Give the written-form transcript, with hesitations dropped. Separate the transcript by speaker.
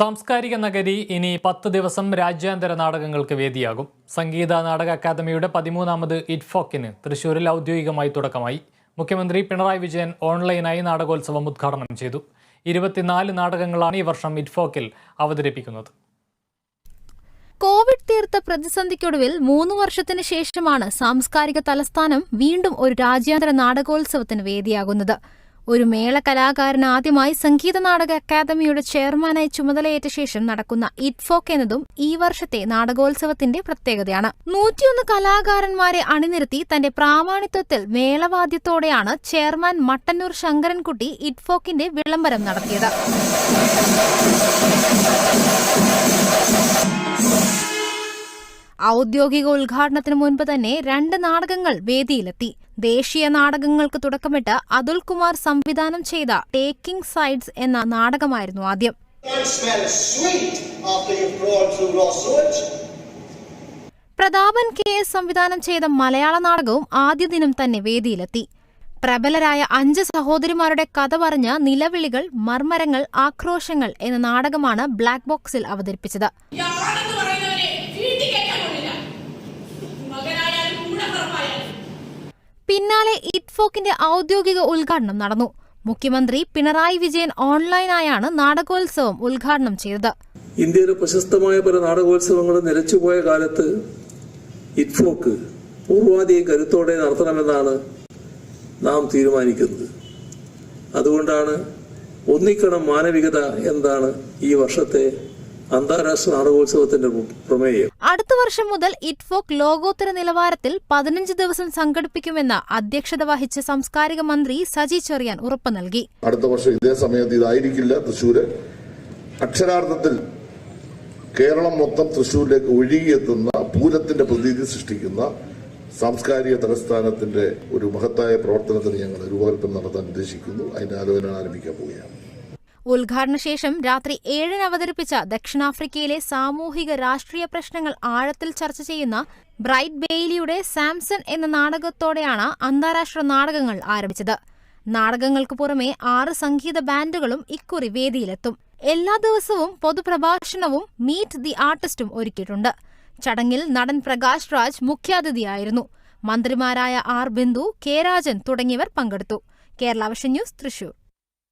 Speaker 1: സാംസ്കാരിക നഗരി ഇനി 10 ദിവസം രാജ്യാന്തര നാടകങ്ങൾക്ക് വേദിയാകും. സംഗീത നാടക അക്കാദമിയുടെ 13ാമത് ഇറ്റ്ഫോക്കിന് തൃശൂരിൽ ഔദ്യോഗികമായി തുടക്കമായി. മുഖ്യമന്ത്രി പിണറായി വിജയൻ ഓൺലൈനായി നാടകോത്സവം ഉദ്ഘാടനം ചെയ്തു. 24 നാടകങ്ങളാണ് ഈ വർഷം ഇറ്റ്ഫോക്കിൽ അവതരിപ്പിക്കുന്നത്.
Speaker 2: കോവിഡ് തീർത്ത പ്രതിസന്ധിക്കൊടുവിൽ 3 വർഷത്തിന് ശേഷമാണ് സാംസ്കാരിക തലസ്ഥാനം വീണ്ടും ഒരു രാജ്യാന്തര നാടകോത്സവത്തിന് വേദിയാകുന്നത്. ഒരു മേള കലാകാരൻ ആദ്യമായി സംഗീത നാടക അക്കാദമിയുടെ ചെയർമാനായി ചുമതലയേറ്റ ശേഷം നടക്കുന്ന ഇറ്റ്ഫോക്ക് എന്നതും ഈ വർഷത്തെ നാടകോത്സവത്തിന്റെ പ്രത്യേകതയാണ്. 101 കലാകാരന്മാരെ അണിനിരത്തി തന്റെ പ്രാമാണിത്വത്തിൽ മേളവാദ്യത്തോടെയാണ് ചെയർമാൻ മട്ടന്നൂർ ശങ്കരൻകുട്ടി ഇറ്റ്ഫോക്കിന്റെ വിളംബരം നടത്തിയത്. ഔദ്യോഗിക ഉദ്ഘാടനത്തിന് മുൻപ് തന്നെ 2 നാടകങ്ങൾ വേദിയിലെത്തി. ദേശീയ നാടകങ്ങൾക്ക് തുടക്കമിട്ട് അതുൽ കുമാർ സംവിധാനം ചെയ്ത ടേക്കിംഗ് സൈഡ്സ് എന്ന നാടകമായിരുന്നു ആദ്യം. പ്രതാപൻ KS സംവിധാനം ചെയ്ത മലയാള നാടകവും ആദ്യ ദിനം തന്നെ വേദിയിലെത്തി. പ്രബലരായ 5 സഹോദരിമാരുടെ കഥ പറഞ്ഞ നിലവിളികൾ, മർമരങ്ങൾ, ആക്രോശങ്ങൾ എന്ന നാടകമാണ് ബ്ലാക്ക് ബോക്സിൽ അവതരിപ്പിച്ചത്. പിന്നാലെ ഇറ്റ്ഫോക്കിന്റെ ഔദ്യോഗിക ഉദ്ഘാടനം നടന്നു. മുഖ്യമന്ത്രി പിണറായി വിജയൻ ഓൺലൈനായാണ് നാടകോത്സവം ഉദ്ഘാടനം ചെയ്തത്.
Speaker 3: ഇന്ത്യയിലെ പ്രശസ്തമായ പല നാടകോത്സവങ്ങളും നിലച്ചുപോയ കാലത്ത് ഇറ്റ്ഫോക്ക് പൂർവാധികം കരുത്തോടെ നടത്തണമെന്നാണ് നാം തീരുമാനിക്കുന്നത്. അതുകൊണ്ടാണ് ഒന്നിക്കണം മാനവികത എന്നാണ് ഈ വർഷത്തെ അന്താരാഷ്ട്ര നാടകോത്സവത്തിന്റെ പ്രമേയം.
Speaker 2: അടുത്ത വർഷം മുതൽ ഇറ്റ്ഫോക്ക് ലോകോത്തര നിലവാരത്തിൽ 15 ദിവസം സംഘടിപ്പിക്കുമെന്ന് അധ്യക്ഷത വഹിച്ച സാംസ്കാരിക മന്ത്രി സജി ചെറിയാൻ ഉറപ്പ് നൽകി.
Speaker 4: അടുത്ത വർഷം ഇതേ സമയത്ത് ഇതായിരിക്കില്ല. തൃശ്ശൂര് അക്ഷരാർത്ഥത്തിൽ കേരളം മൊത്തം തൃശ്ശൂരിലേക്ക് ഒഴുകിയെത്തുന്ന പൂരത്തിന്റെ പ്രതീതി സൃഷ്ടിക്കുന്ന സാംസ്കാരിക തലസ്ഥാനത്തിന്റെ ഒരു മഹത്തായ പ്രവർത്തനത്തിന് ഞങ്ങൾ രൂപകൽപ്പന നടത്താൻ ഉദ്ദേശിക്കുന്നു. അതിന്റെ ആലോചന ആരംഭിക്കാൻ പോവുകയാണ്.
Speaker 2: ഉദ്ഘാടന ശേഷം രാത്രി 7-ന് അവതരിപ്പിച്ച ദക്ഷിണാഫ്രിക്കയിലെ സാമൂഹിക രാഷ്ട്രീയ പ്രശ്നങ്ങൾ ആഴത്തിൽ ചർച്ച ചെയ്യുന്ന ബ്രൈറ്റ് ബെയ്ലിയുടെ സാംസൺ എന്ന നാടകത്തോടെയാണ് അന്താരാഷ്ട്ര നാടകങ്ങൾ ആരംഭിച്ചത്. നാടകങ്ങൾക്ക് പുറമെ 6 സംഗീത ബാൻഡുകളും ഇക്കുറി വേദിയിലെത്തും. എല്ലാ ദിവസവും പൊതുപ്രഭാഷണവും മീറ്റ് ദി ആർട്ടിസ്റ്റും ഒരുക്കിയിട്ടുണ്ട്. ചടങ്ങിൽ നടൻ പ്രകാശ് രാജ് മുഖ്യാതിഥിയായിരുന്നു. മന്ത്രിമാരായ R. ബിന്ദു, K. രാജൻ തുടങ്ങിയവർ പങ്കെടുത്തു. Kerala vision news, Thrissur.